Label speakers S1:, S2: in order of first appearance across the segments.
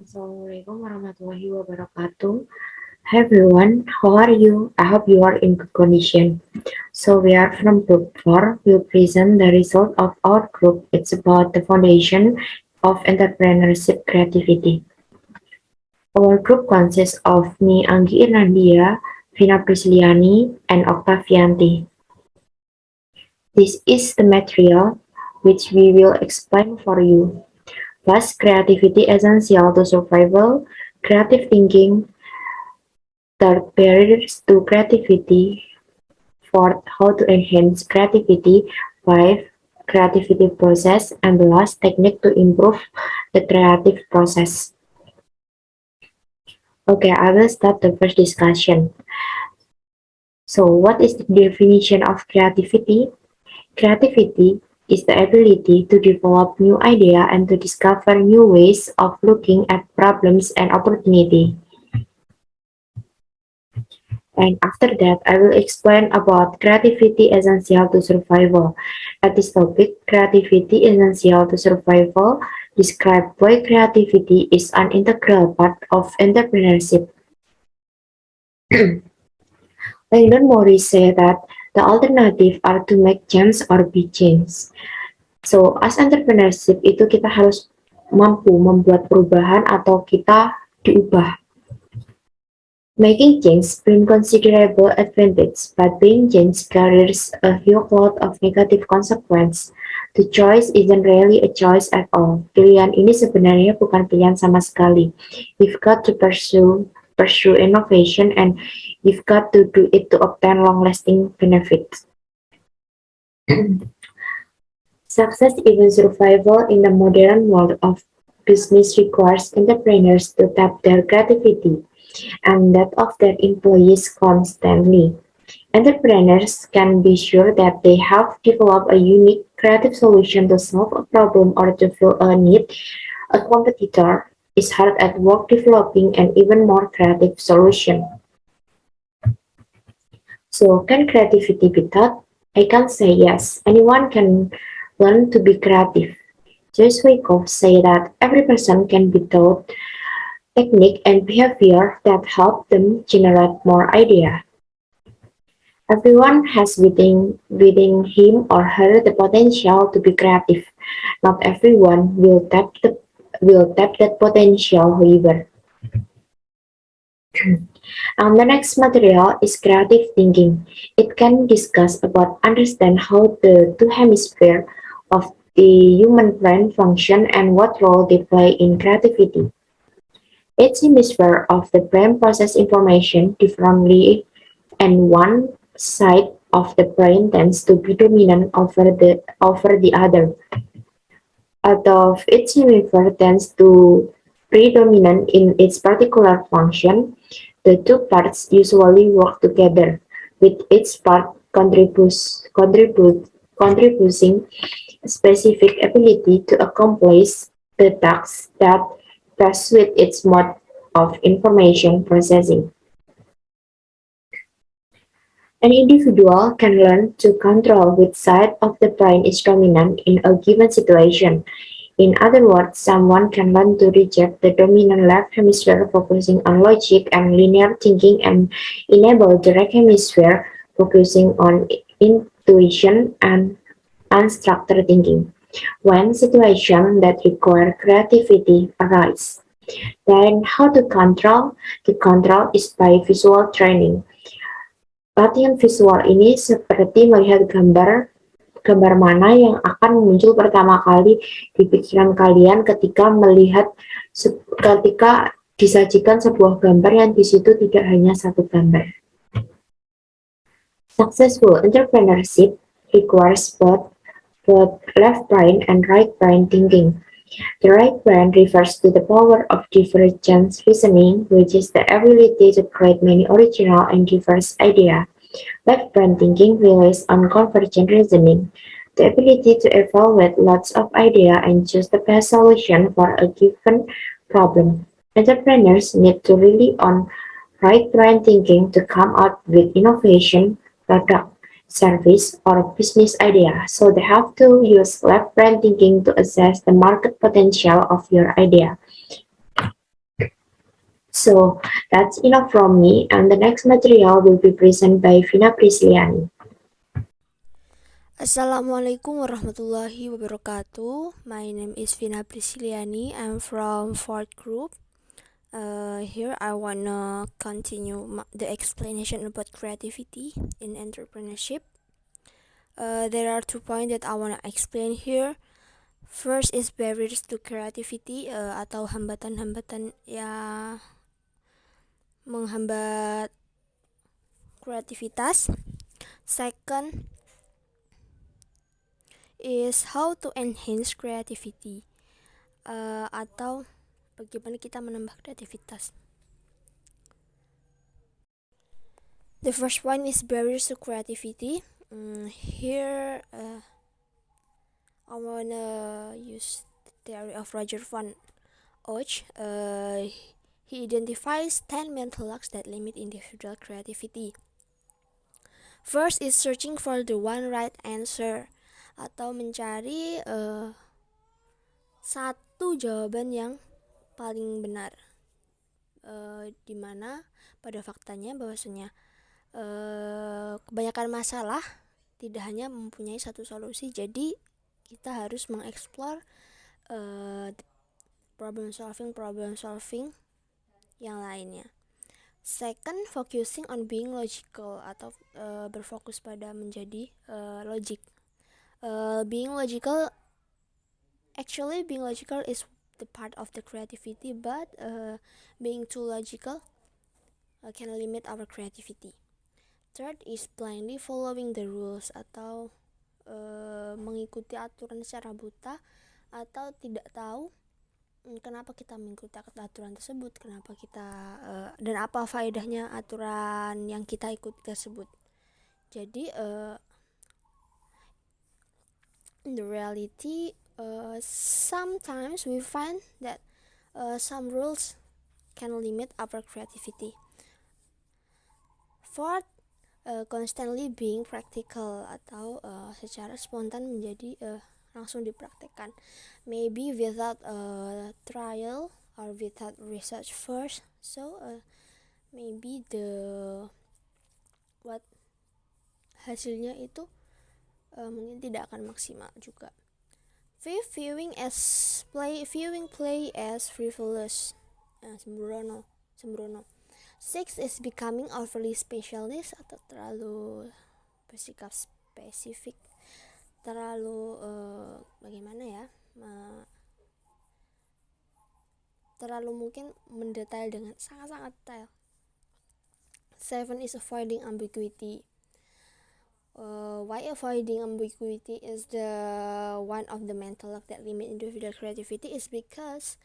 S1: Assalamualaikum warahmatullahi wabarakatuh. Hi everyone, how are you? I hope you are in good condition. So we are from group 4. We'll present the result of our group. It's about the foundation of entrepreneurship creativity. Our group consists of me, Anggi Irnandia, Vina Prisliani, and Octavianti. This is the material which we will explain for you. Plus, creativity essential to survival, creative thinking, third, barriers to creativity. Fourth, how to enhance creativity. Five, creativity process. And the last, technique to improve the creative process. Okay, I will start the first discussion. So, what is the definition of creativity? Creativity is the ability to develop new idea and to discover new ways of looking at problems and opportunity. And after that, I will explain about creativity essential to survival. At this topic, creativity essential to survival, describe why creativity is an integral part of entrepreneurship. Langdon Morris said that the alternative are to make change or be changed. So, as entrepreneurship itu kita harus mampu membuat perubahan atau kita diubah. Making change brings considerable advantage, but being changed carries a huge load of negative consequence. The choice isn't really a choice at all. Pilihan ini sebenarnya bukan pilihan sama sekali. You've got to pursue innovation, and you've got to do it to obtain long-lasting benefits. Success, even survival in the modern world of business requires entrepreneurs to tap their creativity and that of their employees constantly. Entrepreneurs can be sure that they have developed a unique creative solution to solve a problem or to fill a need. A competitor is hard at work developing an even more creative solution. So, can creativity be taught? I can say yes. Anyone can learn to be creative. Joyce Wyckoff say that every person can be taught technique and behavior that help them generate more idea. Everyone has within him or her the potential to be creative. Not everyone will tap that potential, however. The next material is creative thinking. It can discuss about understand how the two hemispheres of the human brain function and what role they play in creativity. Each hemisphere of the brain processes information differently, and one side of the brain tends to be dominant over the other. Although each hemisphere tends to predominant in its particular function, the two parts usually work together, with each part contributing a specific ability to accomplish the task that best suit its mode of information processing. An individual can learn to control which side of the brain is dominant in a given situation. In other words, someone can learn to reject the dominant left hemisphere focusing on logic and linear thinking and enable the right hemisphere focusing on intuition and unstructured thinking. When situations that require creativity arise, then how to control? The control is by visual training. Latihan visual ini seperti melihat gambar mana yang akan muncul pertama kali di pikiran kalian ketika disajikan sebuah gambar yang di situ tidak hanya satu gambar. Successful entrepreneurship requires both left brain and right brain thinking. The right brain refers to the power of divergent reasoning, which is the ability to create many original and diverse ideas. Left brain thinking relies on convergent reasoning, the ability to evaluate lots of ideas and choose the best solution for a given problem. Entrepreneurs need to rely on right brain thinking to come up with innovation, product, service, or business idea. So they have to use left brain thinking to assess the market potential of your idea. So that's enough from me, and the next material will be presented by Vina Prisliani.
S2: Assalamualaikum warahmatullahi wabarakatuh. My name is Vina Prisciliani. I'm from fourth group. Here I wanna continue the explanation about creativity in entrepreneurship. There are 2 points that I wanna explain here. First is barriers to creativity atau hambatan-hambatan yang menghambat kreativitas. Second is how to enhance creativity atau bagaimana kita menambah kreativitas. The first one is barriers to creativity. Here I wanna use the theory of Roger van Och. He identifies 10 mental blocks that limit individual creativity. First is searching for the one right answer atau mencari satu jawaban yang paling benar, dimana pada faktanya bahwasanya kebanyakan masalah tidak hanya mempunyai satu solusi, jadi kita harus mengeksplor problem solving yang lainnya. Second, focusing on being logical atau berfokus pada menjadi logik. Being logical is the part of the creativity, but being too logical can limit our creativity. Third is blindly following the rules atau mengikuti aturan secara buta atau tidak tahu kenapa kita mengikuti aturan tersebut, kenapa kita dan apa faedahnya aturan yang kita ikuti tersebut. Jadi in the reality sometimes we find that some rules can limit our creativity. Fourth, constantly being practical atau secara spontan menjadi langsung dipraktekkan, maybe without trial or without research first, so maybe hasilnya itu mungkin tidak akan maksimal juga. Fifth, viewing play as frivolous, sembrono. Six is becoming overly specialist atau terlalu bersikap spesifik, terlalu terlalu mungkin mendetail dengan sangat-sangat detail. Seven is avoiding ambiguity. Why avoiding ambiguity is the one of the mental block that limit individual creativity is because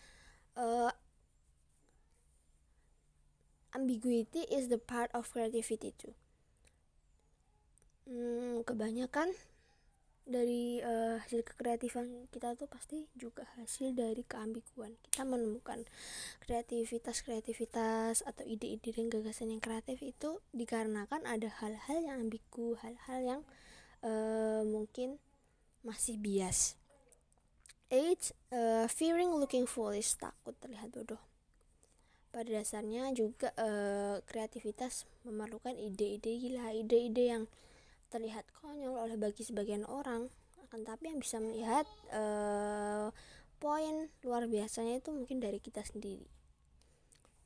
S2: ambiguity is the part of creativity too. Kebanyakan dari hasil kekreatifan kita tuh pasti juga hasil dari keambiguan. Kita menemukan kreativitas atau ide-ide dan gagasan yang kreatif itu dikarenakan ada hal-hal yang ambigu, hal-hal yang mungkin masih bias. 8. Fearing looking foolish, takut terlihat bodoh. Pada dasarnya juga kreativitas memerlukan ide-ide gila, ide-ide yang terlihat konyol oleh bagi sebagian orang, akan tapi yang bisa melihat poin luar biasanya itu mungkin dari kita sendiri.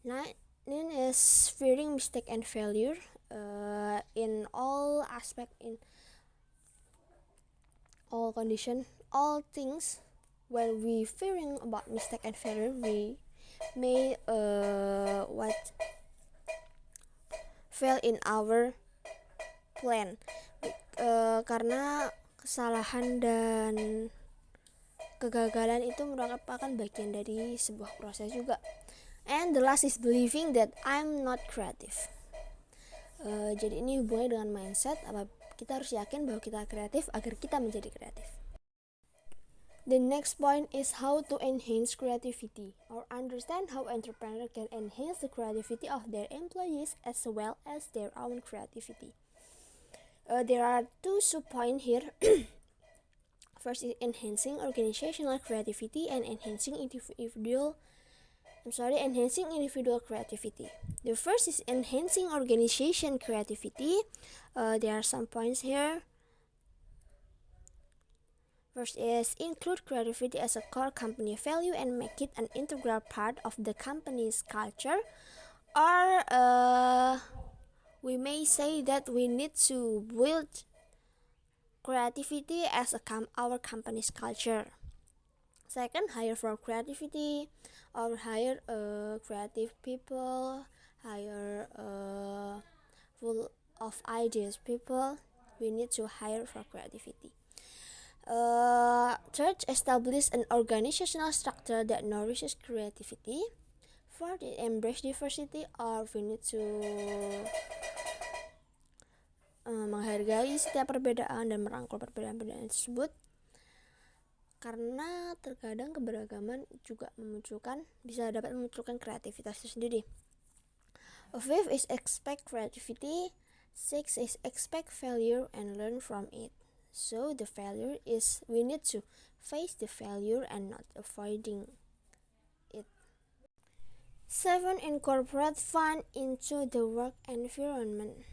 S2: 9 is fearing mistake and failure in all aspect, in all condition, all things. When we fearing about mistake and failure, we may fail in our plan, karena kesalahan dan kegagalan itu merupakan bagian dari sebuah proses juga. And the last is believing that I'm not creative. Jadi ini hubungannya dengan mindset. Kita harus yakin bahwa kita kreatif agar kita menjadi kreatif. The next point is how to enhance creativity, or understand how entrepreneurs can enhance the creativity of their employees as well as their own creativity. There are 2 sub-points here. First is enhancing organizational creativity and enhancing individual enhancing individual creativity. The first is enhancing organization creativity. There are some points here. First is include creativity as a core company value and make it an integral part of the company's culture. Or we may say that we need to build creativity as our company's culture. Second, hire for creativity, or hire creative people, hire full of ideas people. We need to hire for creativity. Third, establish an organizational structure that nourishes creativity. Fourth, embrace diversity, or we need to menghargai setiap perbedaan dan merangkul perbedaan-perbedaan tersebut, karena terkadang keberagaman juga bisa dapat memunculkan kreativitas tersendiri. Fifth is expect creativity. Six is expect failure and learn from it. So the failure is we need to face the failure and not avoiding it. 7. Incorporate fun into the work environment,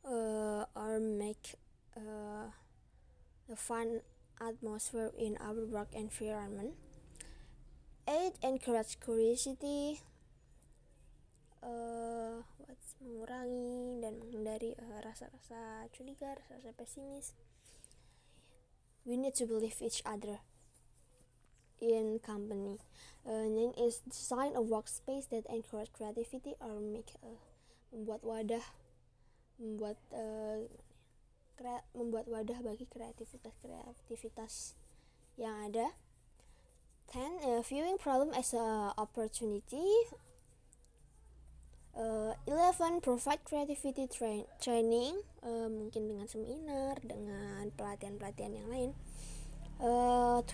S2: or make a fun atmosphere in our work environment. 8. Encourage curiosity, mengurangi dan menghindari rasa-rasa curiga, rasa-rasa pesimis. We need to believe each other in company. 9 is design a workspace that encourage creativity, or make membuat wadah bagi kreativitas yang ada. 10. Viewing problem as a opportunity. 11. Provide creativity training, mungkin dengan seminar, dengan pelatihan-pelatihan yang lain. 12.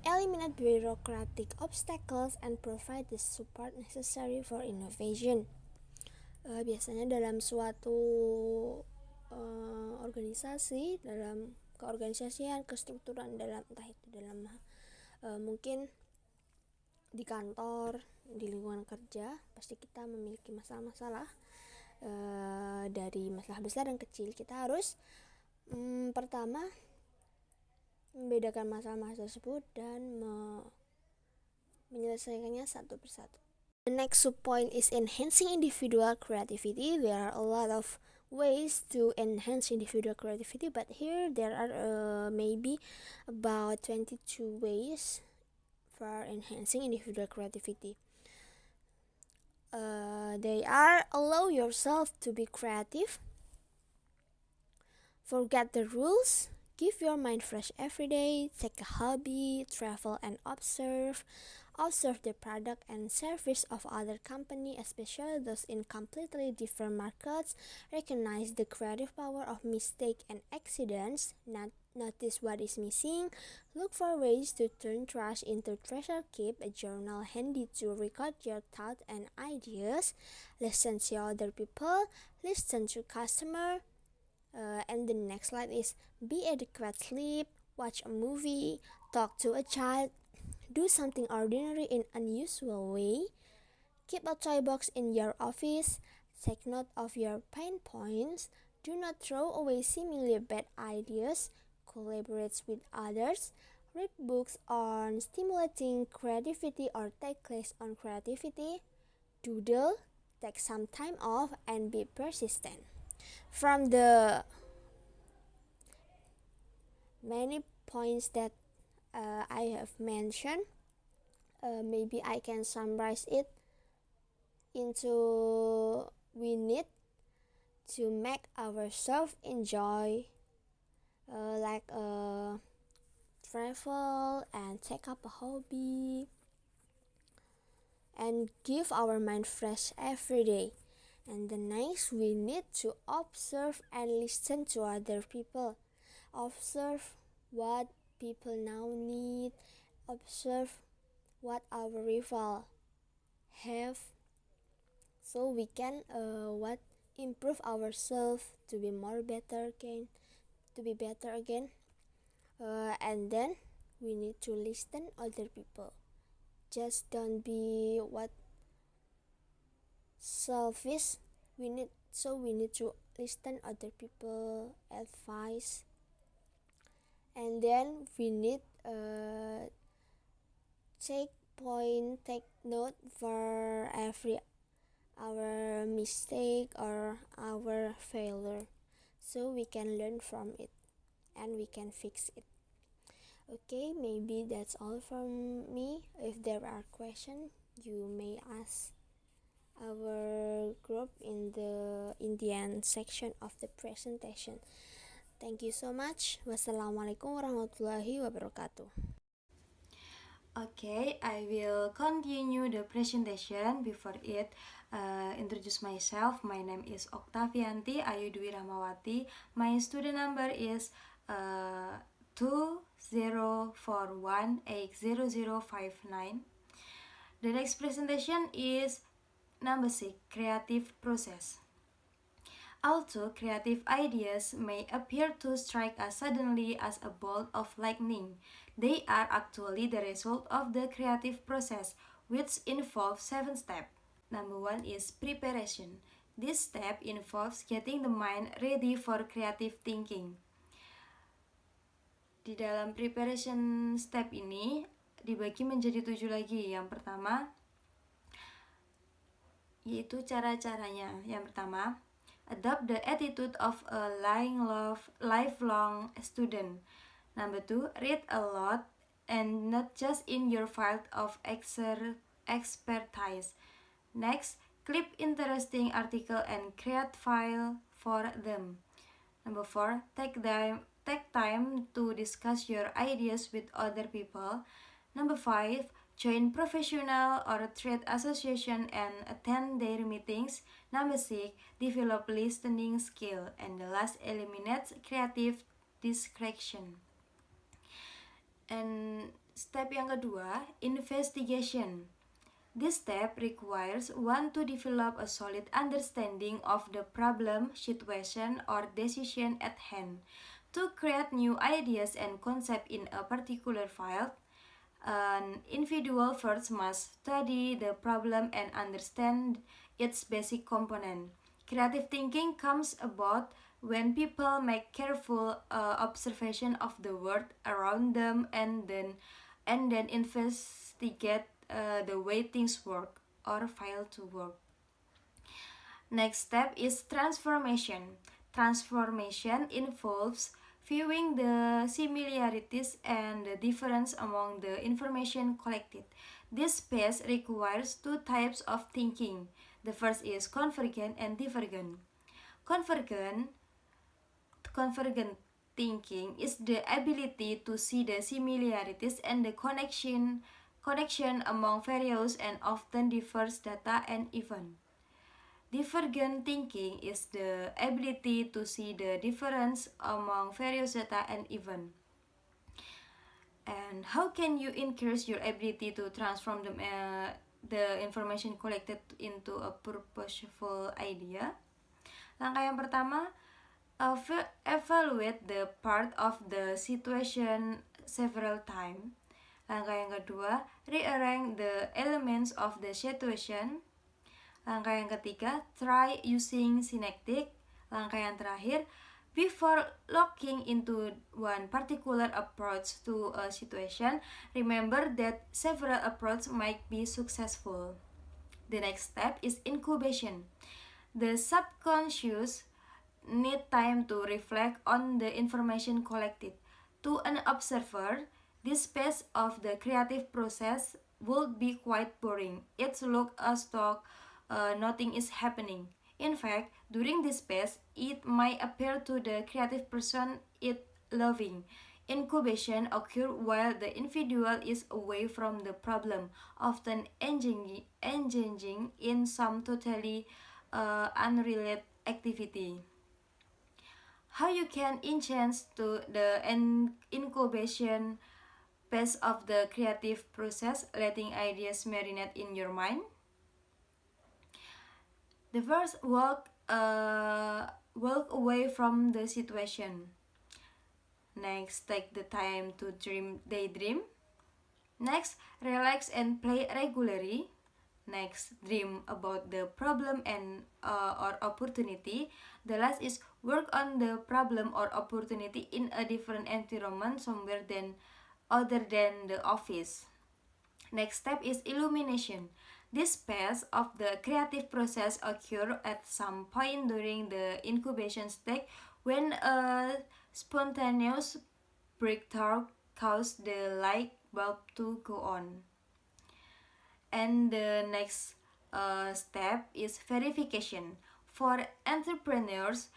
S2: Eliminate bureaucratic obstacles and provide the support necessary for innovation. Biasanya dalam suatu organisasi, dalam keorganisasian, kestrukturan, dalam entah itu dalam mungkin di kantor, di lingkungan kerja, pasti kita memiliki masalah-masalah, dari masalah besar dan kecil. Kita harus pertama membedakan masalah-masalah tersebut dan menyelesaikannya satu persatu. The next point is enhancing individual creativity. There are a lot of ways to enhance individual creativity, but here there are maybe about 22 ways for enhancing individual creativity. They are: allow yourself to be creative, forget the rules, give your mind fresh every day, take a hobby, travel and observe the product and service of other company, especially those in completely different markets, recognize the creative power of mistake and accidents, notice what is missing, look for ways to turn trash into treasure, keep a journal handy to record your thoughts and ideas, listen to other people, listen to customer, and the next slide is be adequate sleep, watch a movie, talk to a child, do something ordinary in unusual way, keep a toy box in your office, take note of your pain points, do not throw away seemingly bad ideas, collaborate with others, read books on stimulating creativity or take class on creativity, doodle, take some time off, and be persistent. From the many points that I have mentioned, maybe I can summarize it into we need to make ourselves enjoy, like travel and take up a hobby, and give our mind fresh every day. And the next, we need to observe and listen to other people. Observe what people now need, observe what our rival have, so we can improve ourselves to be better again, and then we need to listen other people. just don't be selfish. We need to listen other people advice, and then we need take note for every our mistake or our failure, so we can learn from it and we can fix it. Okay, maybe that's all from me. If there are questions, you may ask our group in the end section of the presentation. Thank you so much. Wassalamualaikum warahmatullahi wabarakatuh.
S3: Okay, I will continue the presentation. Before it, introduce myself. My name is Oktavianti Ayu Dwi Rahmawati. My student number is 2041800059. The next presentation is number 6, creative process. Although creative ideas may appear to strike us suddenly as a bolt of lightning, they are actually the result of the creative process, which involves 7 steps. Number 1 is preparation. This step involves getting the mind ready for creative thinking. Di dalam preparation step ini dibagi menjadi 7 lagi. Yang pertama yaitu cara-caranya. Yang pertama, adopt the attitude of a lifelong student. Number 2, read a lot and not just in your field of expertise. Next, clip interesting article and create file for them. Number 4, take time to discuss your ideas with other people. Number 5, join professional or trade association and attend their meetings. Number 6, develop listening skill. And the last, eliminate creative distraction. And step yang kedua, investigation. This step requires one to develop a solid understanding of the problem, situation, or decision at hand. To create new ideas and concepts in a particular field, an individual first must study the problem and understand its basic component. Creative thinking comes about when people make careful observation of the world around them and then investigate the way things work or fail to work. Next step is transformation. Transformation involves viewing the similarities and the difference among the information collected. This phase requires 2 types of thinking. The first is convergent and divergent. Convergent thinking is the ability to see the similarities and the connection among various and often diverse data and events. Divergent thinking is the ability to see the difference among various data and events. And how can you increase your ability to transform the information collected into a purposeful idea? Langkah yang pertama, evaluate the part of the situation several times. Langkah yang kedua, rearrange the elements of the situation. Langkah yang ketiga, try using synectic. Langkah yang terakhir, before looking into one particular approach to a situation, remember that several approaches might be successful. The next step is incubation. The subconscious need time to reflect on the information collected. To an observer, this phase of the creative process would be quite boring. It looks as though nothing is happening. In fact, during this phase, it might appear to the creative person it loving. Incubation occurs while the individual is away from the problem, often engaging in some totally unrelated activity. How you can enhance to the incubation phase of the creative process, letting ideas marinate in your mind? The first, walk away from the situation. Next, take the time to daydream. Next, relax and play regularly. Next, dream about the problem and or opportunity. The last is work on the problem or opportunity in a different environment somewhere than other than the office. Next step is illumination. This phase of the creative process occurs at some point during the incubation stage when a spontaneous breakthrough causes the light bulb to go on. And the next step is verification. For entrepreneurs,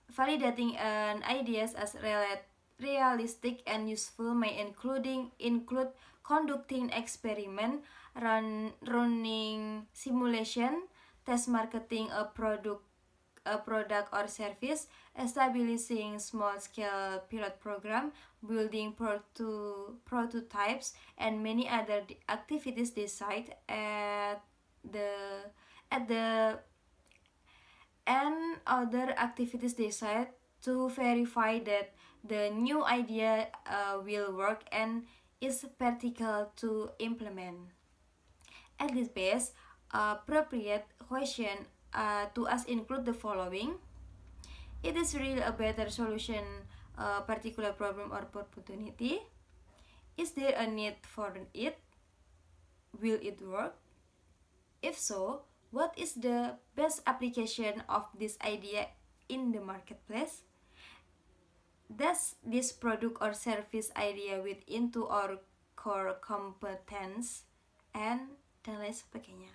S3: validating an ideas as realistic and useful may include conducting experiment, running simulation, test marketing a product or service, establishing small-scale pilot program, building prototypes, and many other activities decide the at the and other activities decide to verify that the new idea will work and is practical to implement. At this base, appropriate question to us include the following. It is really a better solution a particular problem or opportunity? Is there a need for it? Will it work? If so, what is the best application of this idea in the marketplace? Does this product or service idea fit into our core competence? And dan lain sebagainya.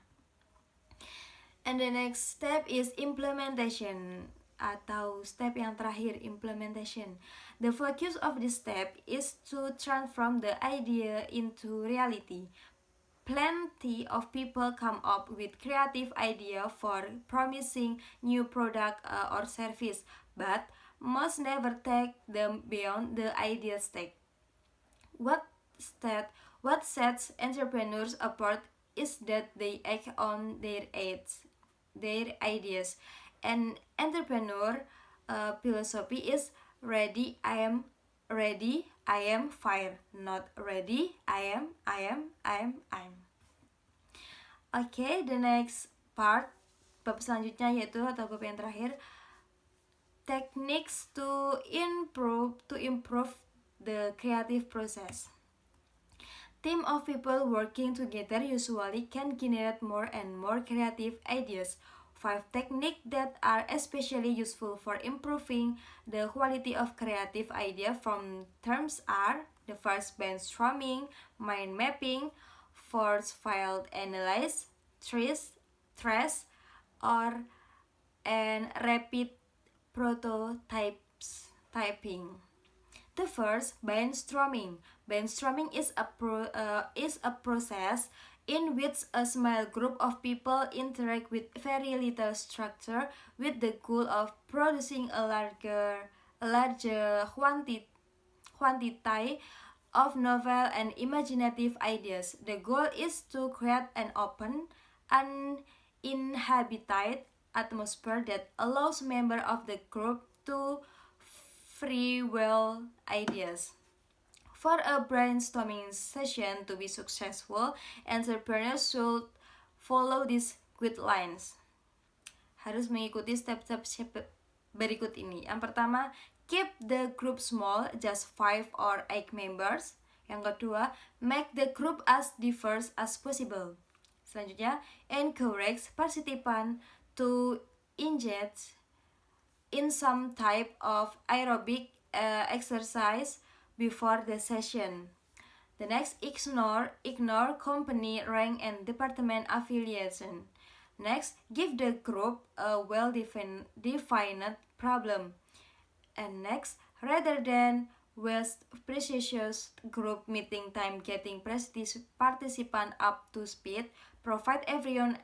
S3: And the next step is implementation atau step yang terakhir, implementation. The focus of this step is to transform the idea into reality. Plenty of people come up with creative idea for promising new product or service, but most never take them beyond the idea stage. What sets entrepreneurs apart is that they act on their ideas. And entrepreneur philosophy is ready, I am fire, not ready, I am. Okay, the next part, bab selanjutnya yaitu atau bab yang terakhir, techniques to improve the creative process. Team of people working together usually can generate more and more creative ideas. 5 techniques that are especially useful for improving the quality of creative idea from terms are: the first, brainstorming, mind mapping, force field analysis, trace, or and rapid prototypes typing. The first, brainstorming. Brainstorming is a process in which a small group of people interact with very little structure with the goal of producing a larger quantity of novel and imaginative ideas. The goal is to create an open, uninhabited atmosphere that allows members of the group to free will ideas. For a brainstorming session to be successful, entrepreneurs should follow these guidelines. Harus mengikuti step-step berikut ini. Yang pertama, keep the group small, just 5 or 8 members. Yang kedua, make the group as diverse as possible. Selanjutnya, encourage participants to engage in some type of aerobic exercise before the session. The next, ignore company rank and department affiliation. Next, give the group a well-defined problem. And next, rather than waste precious group meeting time getting participant up to speed, provide everyone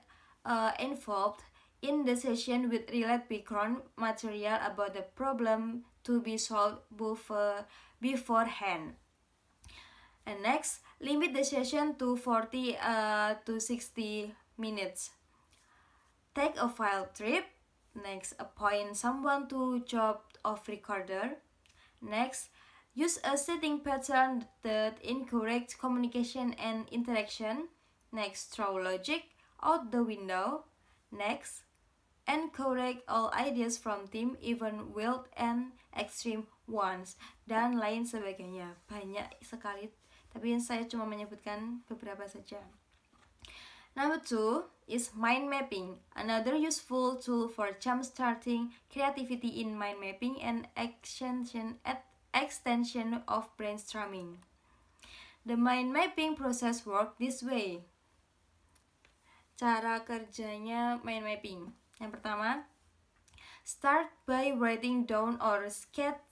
S3: involved in the session with related background material about the problem to be solved beforehand. And next, limit the session to 40 to 60 minutes. Take a file trip. Next, appoint someone to job of recorder. Next, Use a setting pattern that encourages communication and interaction. Next, throw logic out the window. Next, encourage all ideas from team, even wild and extreme ones, dan lain sebagainya. Banyak sekali, tapi saya cuma menyebutkan beberapa saja. Number 2 is mind mapping, another useful tool for jump-starting creativity in mind mapping and extension of brainstorming. The mind mapping process works this way. Cara kerjanya mind mapping. Yang pertama, start by writing down or sketching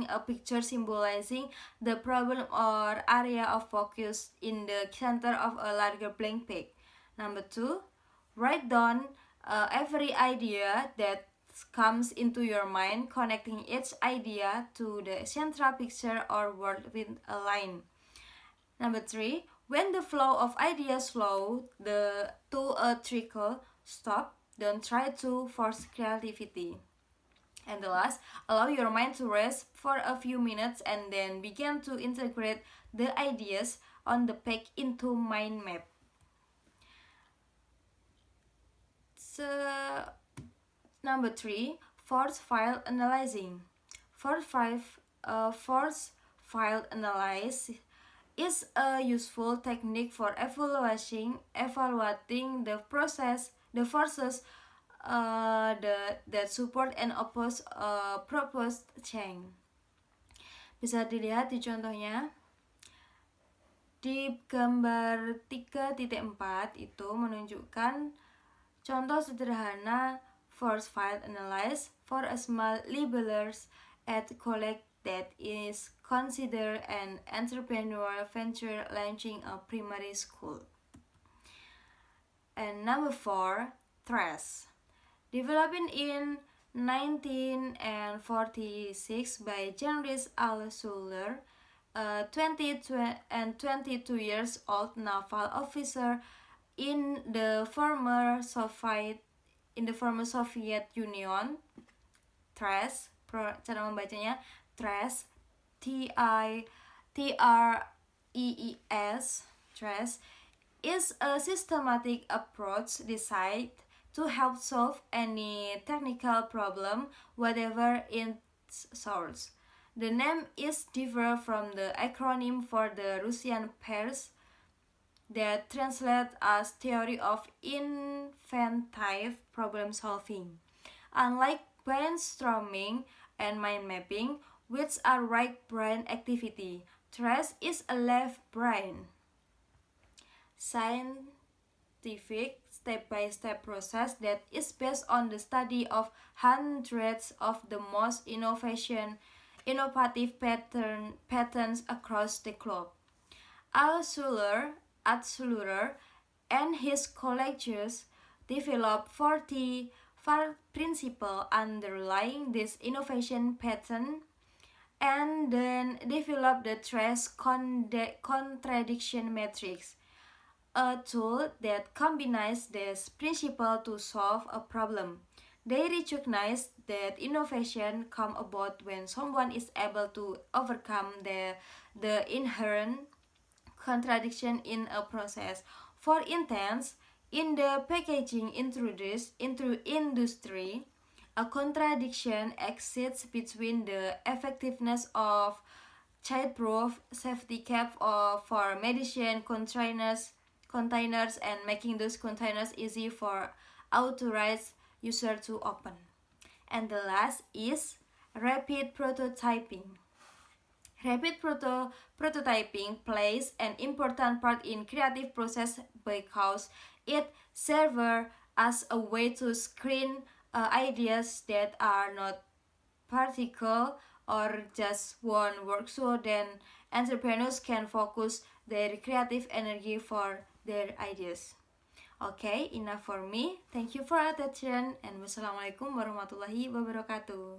S3: a picture symbolizing the problem or area of focus in the center of a larger blank page. Number 2, write down every idea that comes into your mind, connecting each idea to the central picture or word with a line. Number 3, when the flow of ideas flow to a trickle, stop. Don't try to force creativity. And the last, allow your mind to rest for a few minutes and then begin to integrate the ideas on the page into mind map. So, number 3, force file analyzing. Force file analysis is a useful technique for evaluating the forces that support and oppose proposed change. Bisa dilihat di contohnya. Di gambar 3.4 itu menunjukkan contoh sederhana force file analysis for a small libellers at collect that is considered an entrepreneurial venture launching a primary school. And number 4, TRAS. Developed in 1946 by Jean-Louis Althusser, a 22 years old naval officer in the former Soviet Union. TRAS, cara membacanya TRAS, TREES, TRAS is a systematic approach designed to help solve any technical problem, whatever its source. The name is different from the acronym for the Russian PERS that translates as Theory of Inventive Problem Solving. Unlike brainstorming and mind mapping, which are right brain activity, TRAS is a left brain scientific step-by-step process that is based on the study of hundreds of the most innovative patterns across the globe. Althusser and his colleagues developed 40 principles underlying this innovation pattern and then developed the TRAS contradiction matrix, a tool that combines this principle to solve a problem. They recognize that innovation comes about when someone is able to overcome the inherent contradiction in a process. For instance, in the packaging industry, a contradiction exists between the effectiveness of childproof safety cap for medicine containers and making those containers easy for authorized user to open. And the last is rapid prototyping. Rapid prototyping plays an important part in creative process because it serves as a way to screen ideas that are not practical or just won't work, so then entrepreneurs can focus their creative energy for their ideas. Okay, enough for me. Thank you for attention and wassalamualaikum warahmatullahi wabarakatuh.